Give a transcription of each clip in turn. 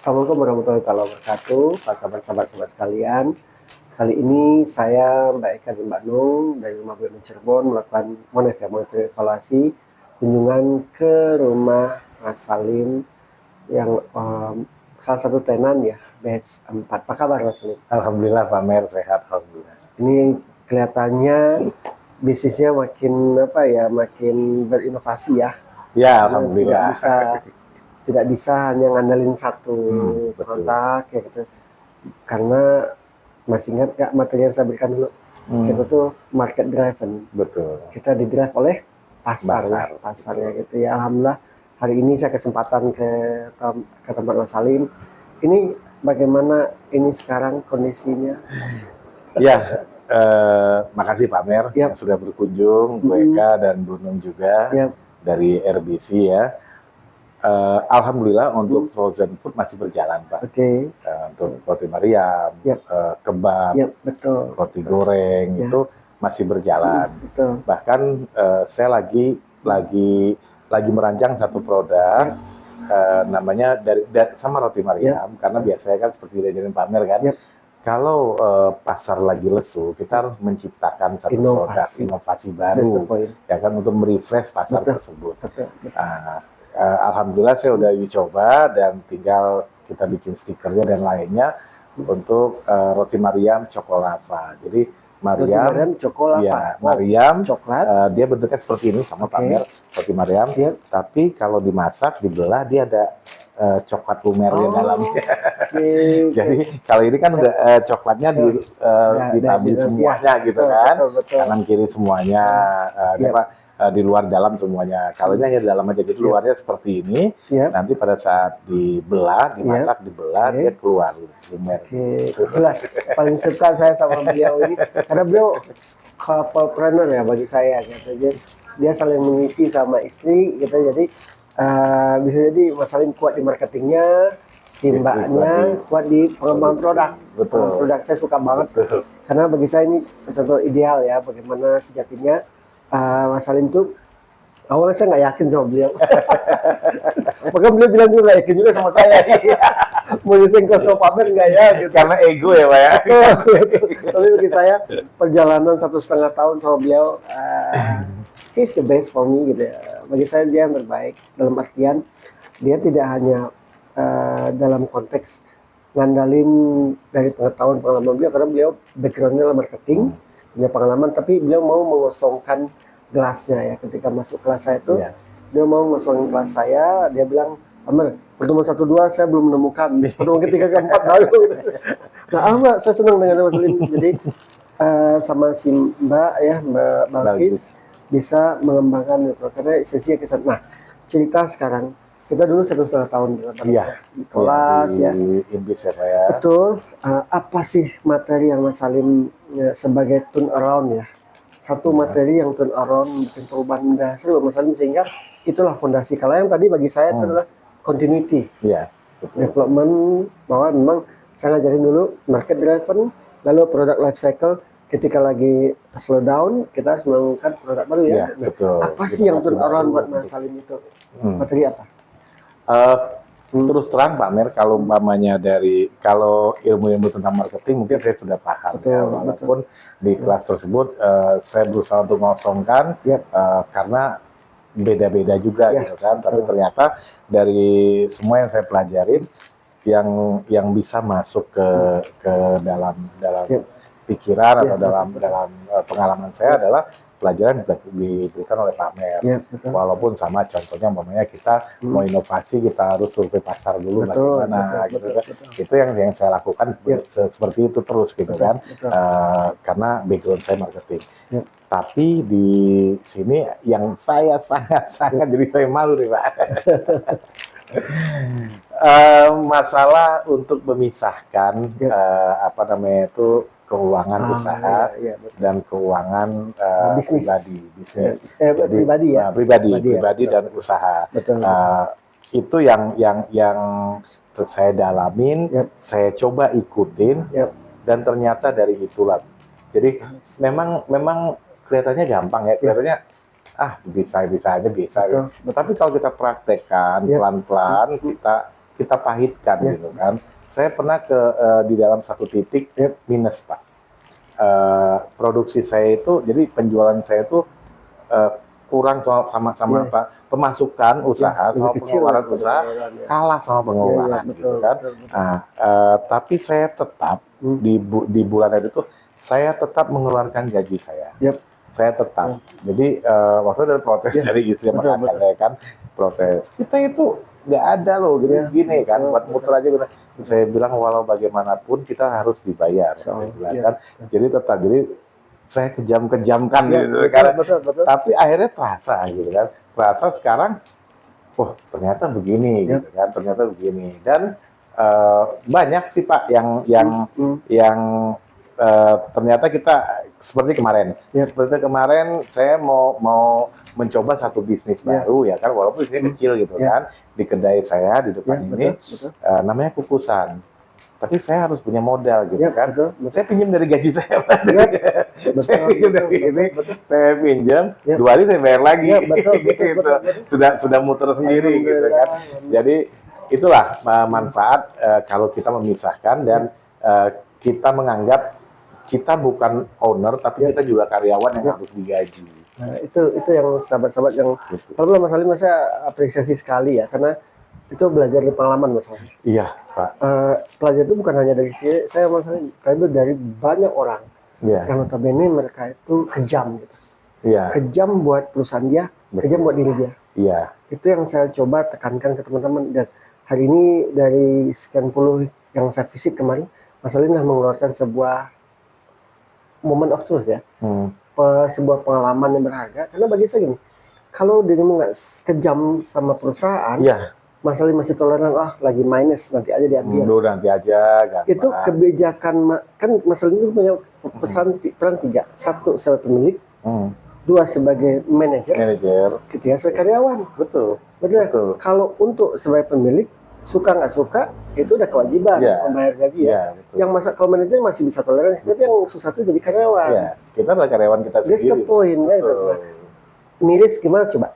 Assalamualaikum warahmatullahi wabarakatuh. Apa kabar sahabat-sahabat sekalian? Kali ini saya Mbak Eka dan Mbak Nung dari Rumah BUMN Cirebon melakukan monitoring evaluasi kunjungan ke rumah Mas Salim yang salah satu tenan ya, batch 4. Apa kabar Mas Salim? Alhamdulillah Pak Mer, sehat alhamdulillah. Ini kelihatannya bisnisnya makin berinovasi ya. Ya, Karena alhamdulillah. tidak bisa hanya ngandelin satu betul. produk ya gitu. Karena masih ingat nggak materi yang saya berikan dulu? Kita tuh market driven. Betul. Kita di-drive oleh pasarnya gitu ya. Alhamdulillah hari ini saya kesempatan ke tempat Mas Salim. Ini bagaimana ini sekarang kondisinya? Ya, makasih Pak Mer yang sudah berkunjung, Bu Eka dan Bu Nung juga dari RBC ya. Alhamdulillah untuk frozen food masih berjalan Pak. Untuk roti Mariam, kebab, betul. roti goreng itu masih berjalan. Bahkan saya lagi merancang satu produk namanya dari sama roti Mariam karena biasanya kan seperti diajarin Pak Mer kan. Kalau pasar lagi lesu, kita harus menciptakan satu produk inovasi baru, ya kan, untuk merefresh pasar tersebut. Alhamdulillah saya udah coba dan tinggal kita bikin stikernya dan lainnya untuk roti Mariam Cokolava. Jadi Mariam coklat, dia bentuknya seperti ini sama Pak Mer, roti Mariam. Tapi kalau dimasak dibelah dia ada coklat lumer di dalamnya. Jadi kalau ini kan udah coklatnya ditabur semuanya gitu kan, kanan kiri semuanya, di luar dalam semuanya. Kalau ini hanya di dalam aja, jadi luarnya seperti ini. Nanti pada saat dibelah, dimasak, dibelah, dia keluar lumer. Itulah paling suka saya sama beliau ini, karena beliau couplepreneur ya bagi saya gitu. Dia saling mengisi sama istri gitu, jadi bisa jadi Mas Salim kuat di marketingnya, si mbaknya kuat di pengembangan produk. Produk saya suka banget, karena bagi saya ini satu ideal ya, bagaimana sejatinya Mas Salim tuh awalnya saya nggak yakin sama beliau. Maka beliau bilang juga nggak yakin juga sama saya. Mau nyusahin ke pamer nggak ya? Gitu. Karena ego ya Pak ya. Tapi bagi saya perjalanan 1,5 tahun sama beliau, he's the best for me gitu ya. Bagi saya dia yang terbaik dalam artian dia tidak hanya dalam konteks ngandalin dari pengalaman beliau, karena beliau backgroundnya marketing, punya pengalaman, tapi beliau mau mengosongkan gelasnya ya. Ketika masuk kelas saya itu, dia mau mengosongin kelas saya, dia bilang, Amer, pertemuan 1-2 saya belum menemukan, pertemuan ketiga keempat baru. Nah, Mbak, saya senang dengan Mas Salim. Jadi sama si Mbak ya, Mbak Balkis bisa mengembangkan karena esensinya ke sana. Nah, cerita sekarang. Kita dulu 1,5 tahun di kelas ya. Betul. Apa sih materi yang Mas Salim sebagai turn around ya? Satu materi yang turn around, bikin perubahan mendasar buat Mas Salim, sehingga itulah fondasi. Kalau yang tadi bagi saya itu adalah continuity, development, bahwa memang saya ngajarin dulu market driven, lalu product life cycle. Ketika lagi slow down, kita harus melakukan produk baru ya. Apa sih yang turn around buat Mas Salim itu? Materi apa? Terus terang Pak Mer, kalau umpamanya kalau ilmu-ilmu tentang marketing mungkin saya sudah paham ya, walaupun di kelas tersebut saya berusaha untuk mengosongkan karena beda-beda juga gitu kan, tapi ternyata dari semua yang saya pelajarin yang bisa masuk ke dalam pikiran atau dalam pengalaman saya adalah pelajaran diberikan oleh Pak Mer. Walaupun sama contohnya umpamanya kita mau inovasi, kita harus survei pasar dulu bagaimana gitu kan. Itu yang saya lakukan seperti itu terus gitu kan. Karena background saya marketing. Tapi di sini yang saya sangat jadi saya malu nih Pak. Masalah untuk memisahkan keuangan usaha dan keuangan pribadi dan usaha. Itu yang saya dalamin, saya coba ikutin, dan ternyata dari itulah. Jadi memang kelihatannya gampang ya, kelihatannya bisa aja bisa. Tapi kalau kita praktekkan pelan-pelan, kita pahitkan gitu kan. Saya pernah di dalam satu titik minus Pak. Produksi saya itu, jadi penjualan saya itu kurang sama Pak, pemasukan usaha sama pengeluaran usaha kalah sama pengeluaran gitu kan. Nah, tapi saya tetap di bulan itu saya tetap mengeluarkan gaji saya. Saya tetap. Jadi waktu ada protes dari istri sama kakak saya kan, protes. Kita itu nggak ada loh gini kan, buat muter aja gitu. Saya bilang walau bagaimanapun kita harus dibayar. Saya bilang kan. Jadi tetap, jadi saya kejam-kejamkan gitu karena tapi akhirnya terasa gitu kan. Terasa sekarang oh ternyata begini gitu kan, ternyata begini. Dan banyak sih Pak yang ternyata kita seperti kemarin. Seperti kemarin saya mau mencoba satu bisnis baru ya kan, walaupun bisnisnya kecil gitu kan, di kedai saya di depan ini namanya kukusan. Tapi saya harus punya modal gitu kan. Saya pinjam dari gaji saya. Saya pinjam dari ini, saya pinjam, 2 hari saya bayar lagi. Gitu. Sudah muter sendiri gitu kan. Jadi itulah manfaat kalau kita memisahkan dan kita menganggap kita bukan owner, tapi kita juga karyawan yang harus digaji. Nah, itu yang sahabat-sahabat yang kalau Mas Salim saya apresiasi sekali ya, karena itu belajar dari pengalaman Mas Salim. Iya Pak. Belajar itu bukan hanya dari saya Mas Salim, tapi dari banyak orang yang notabene mereka itu kejam gitu. Kejam buat perusahaan dia, kejam buat diri dia. Itu yang saya coba tekankan ke teman-teman, dan hari ini dari sekian puluh yang saya visit kemarin, Mas Salim telah mengeluarkan sebuah moment of truth ya, sebuah pengalaman yang berharga. Karena bagi saya gini, kalau dirimu nggak kejam sama perusahaan, Mas Salim masih toleran, lagi minus nanti aja diambil. Nanti aja. Itu kebijakan kan Mas Salim itu punya peran 3, 1 sebagai pemilik, 2 sebagai manajer, ketiga sebagai karyawan. Betul. Kalau untuk sebagai pemilik, suka nggak suka itu udah kewajiban membayar gaji ya. Yang kalau manajer masih bisa toleransi, tapi yang susah itu jadi karyawan. Kita adalah karyawan kita sendiri. That's the point, miris gimana coba?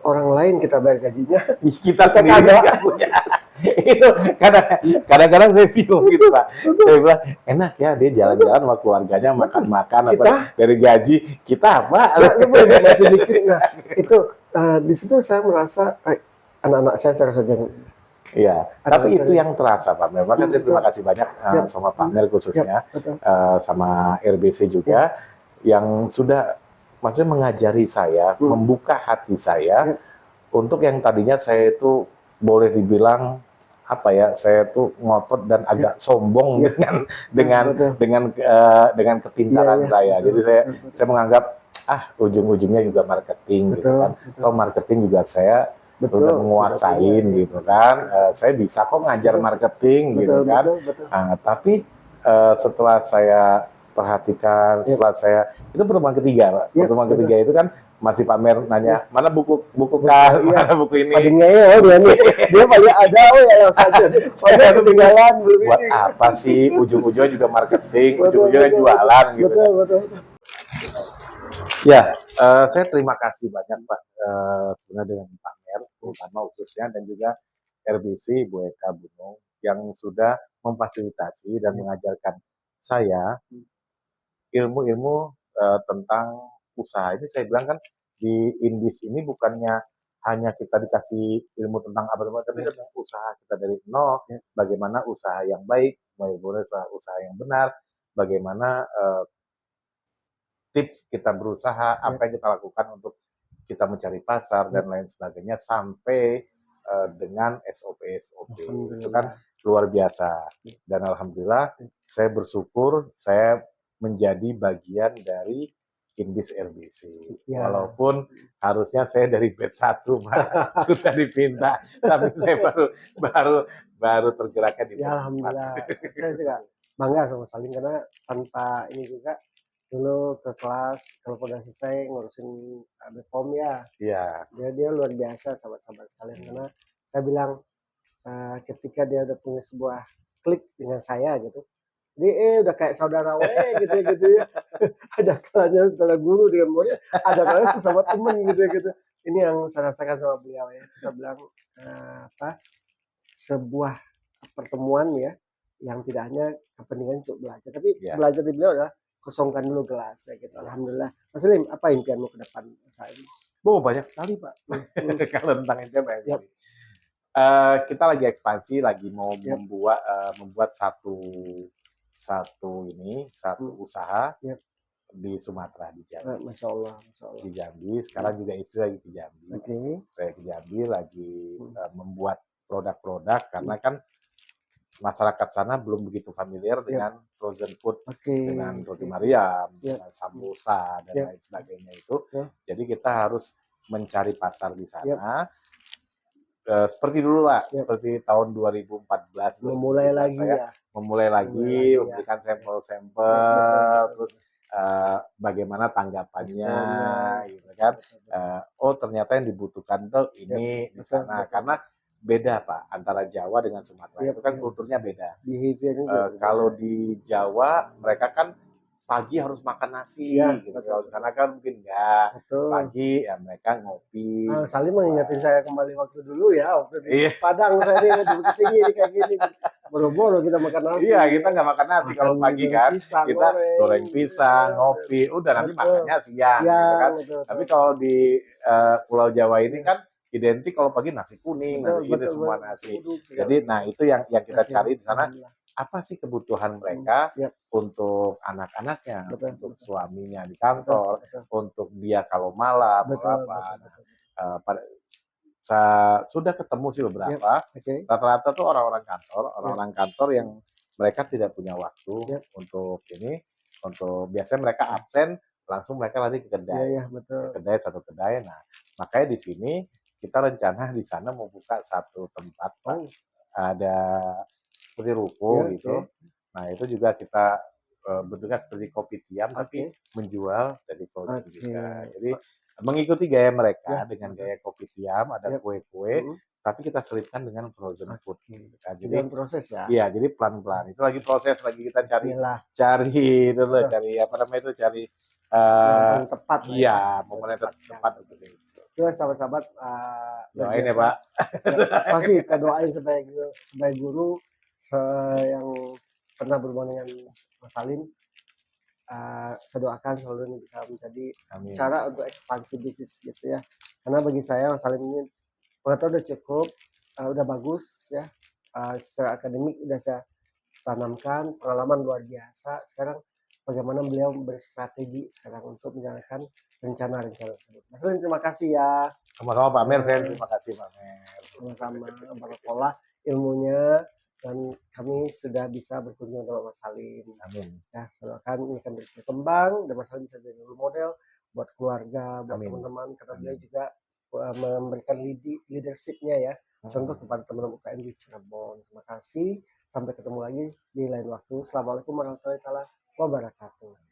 Orang lain kita bayar gajinya, kita sendiri nggak punya. Itu kadang-kadang saya bingung gitu Pak. Saya bilang enak ya dia jalan-jalan sama keluarganya, makan-makan apa dari gaji kita apa? Masih mikir. Nah itu di situ saya merasa anak-anak saya rasa tapi itu yang terasa Pak Mel. Makanya saya terima kasih banyak sama Pak Mel khususnya, sama RBC juga yang sudah maksudnya mengajari saya, membuka hati saya untuk yang tadinya saya itu boleh dibilang apa ya, saya tuh ngotot dan agak sombong dengan kepintaran saya. Jadi saya menganggap ujung-ujungnya juga marketing gitu kan. Atau marketing juga saya udah menguasain gitu kan. Saya bisa kok ngajar marketing gitu kan. Tapi setelah saya perhatikan, setelah saya itu pertemuan ketiga Pak. Pertemuan ketiga itu kan masih Pak Mer nanya mana buku kan, mana buku ini. Dia paling ada yang saja. Saya ketinggalan belum. Buat apa sih ujung-ujungnya juga marketing, ujung-ujungnya jualan gitu. Betul. Ya, saya terima kasih banyak Pak sebenarnya dengan Pak Mer, terutama khususnya, dan juga RBC Bu Eka Bunung yang sudah memfasilitasi dan mengajarkan saya ilmu-ilmu tentang usaha. Ini saya bilang kan di Inbis ini bukannya hanya kita dikasih ilmu tentang apa-apa, tapi tentang usaha kita dari nol, bagaimana usaha yang baik, bagaimana usaha yang benar, bagaimana tips kita berusaha, apa yang kita lakukan untuk kita mencari pasar dan lain sebagainya, sampai dengan SOP. Itu kan luar biasa. Dan alhamdulillah saya bersyukur saya menjadi bagian dari Inbis RBC. Walaupun harusnya saya dari batch 1 Pak, sudah dipinta, tapi saya baru tergerakkan di batch 4. Alhamdulillah. Saya juga bangga sama Salim karena tanpa ini juga dulu ke kelas kalau udah selesai ngurusin BPOM dia luar biasa sahabat-sahabat sekalian, karena saya bilang ketika dia udah punya sebuah klik dengan saya gitu, dia udah kayak saudara gitu ya. Ada kalanya saudara guru dengan murid, ada kalanya sesama temen gitu. Ini yang saya rasakan sama beliau ya. Saya bilang sebuah pertemuan ya yang tidak hanya kepentingan untuk belajar, tapi Ya. belajar di beliau adalah kosongkan dulu gelas ya gitu. Alhamdulillah. Mas Lim, apa impianmu ke depan saat ini? Oh, banyak sekali, Pak. Hmm, Kalau tentang itu banyak Yap, sekali. Kita lagi ekspansi, lagi mau yap, membuat satu hmm, usaha yap. di Sumatera, di Jambi. Masya Allah, Masya Allah. Di Jambi, sekarang juga istri lagi ke Jambi. Oke. Saya ke Jambi lagi Hmm, membuat produk-produk karena hmm, kan masyarakat sana belum begitu familiar Yap, dengan frozen food, oke, dengan roti oke. Mariam, Yap, dengan sambosa dan yap, lain sebagainya itu. yap, Jadi kita harus mencari pasar di yap, sana. Seperti dulu lah, yap. seperti tahun 2014, Memulai 2017 lagi saya ya, memulai memulai lagi lagi ya. memberikan Yap, betul, sampel-sampel, betul, terus betul. bagaimana tanggapannya, Responnya, gitu kan. betul, betul. Oh ternyata yang dibutuhkan tuh Yap, ini di betul, sana, betul, karena beda Pak antara Jawa dengan Sumatera Yap, itu kan yap. kulturnya beda. Behaviornya juga berbeda. Kalau di Jawa mereka kan pagi harus makan Iya, nasi gitu. betul, Kalau di betul. sana kan mungkin enggak. Betul. Pagi ya mereka ngopi, Saling minum mengingatkan buah. saya kembali waktu dulu ya, waktu di Iya, Padang saya nih di Bukit Tinggi nih kayak gini. Boro-boro kita makan nasi, iya kita nggak makan nasi makan kalau pagi goreng kan. pisang, Kita goreng, goreng pisang, ngopi, udah nanti betul. makannya siang gitu Siang, kan. betul, Tapi betul, kalau betul. di Pulau Jawa ini Iya, kan identik kalau pagi nasi kuning, betul, nasi ini betul, semua betul. Nasi nasi. uduk segala Jadi nah macam. itu yang kita Oke, cari di sana, alhamdulillah. apa sih kebutuhan mereka Yap, untuk anak-anaknya, betul, untuk betul, suaminya di betul, kantor, betul, untuk dia kalau malam atau betul, apa. betul, Nah, betul. pada sudah ketemu sih Yap, beberapa. oke, Rata-rata tuh yap, orang-orang kantor yang mereka tidak punya waktu yap, untuk ini, untuk biasanya mereka absen, langsung mereka lari iya, iya, betul. ke kedai satu kedai. Nah, makanya di sini kita rencana di sana mau buka satu tempat, Pak. Oh, Ada seperti ruko ya, gitu. oke, Nah, itu juga kita bentuknya seperti kopi tiam tapi oke, menjual dari frozen oke. juga. Jadi mengikuti gaya Ya, mereka dengan betul. gaya kopi tiam, ada Yap, kue-kue, mhm. tapi kita selipkan dengan frozen food Oke, gitu kan. masih Jadi dalam proses ya? iya, jadi pelan-pelan. Itu lagi proses, lagi kita cari Bismillah, cari itu loh, betul, cari apa namanya itu, cari yang eh paling tepat lah ya, iya, yang momen yang tepat yang tepat untuk itu. itu sahabat-sahabat, luar Doain ya, biasa, Pak. ya pasti kita doain sebagai guru yang pernah berhubungan dengan Mas Salim, saya doakan selalu ini bisa menjadi Amin. cara untuk ekspansi bisnis gitu ya. Karena bagi saya Mas Salim ini pengetahuan udah cukup, udah bagus ya, secara akademik udah saya tanamkan, pengalaman luar biasa. Sekarang bagaimana beliau berstrategi sekarang untuk menjalankan rencana-rencana tersebut. Mas Lin, terima kasih ya. Sama-sama Pak Mer, saya Eh, terima kasih Pak Mer. Sama-sama barakallah ilmunya dan kami sudah bisa berkunjung dengan Mas Salim. Amin. Ya, semoga ini akan berkembang dan Mas Salim bisa jadi role model buat keluarga, buat Amin. teman-teman karena beliau Amin. juga memberikan leadership-nya ya. Contoh Hmm. kepada teman-teman UKM di Cirebon. Terima kasih. Sampai ketemu lagi di lain waktu. Assalamualaikum warahmatullahi wabarakatuh.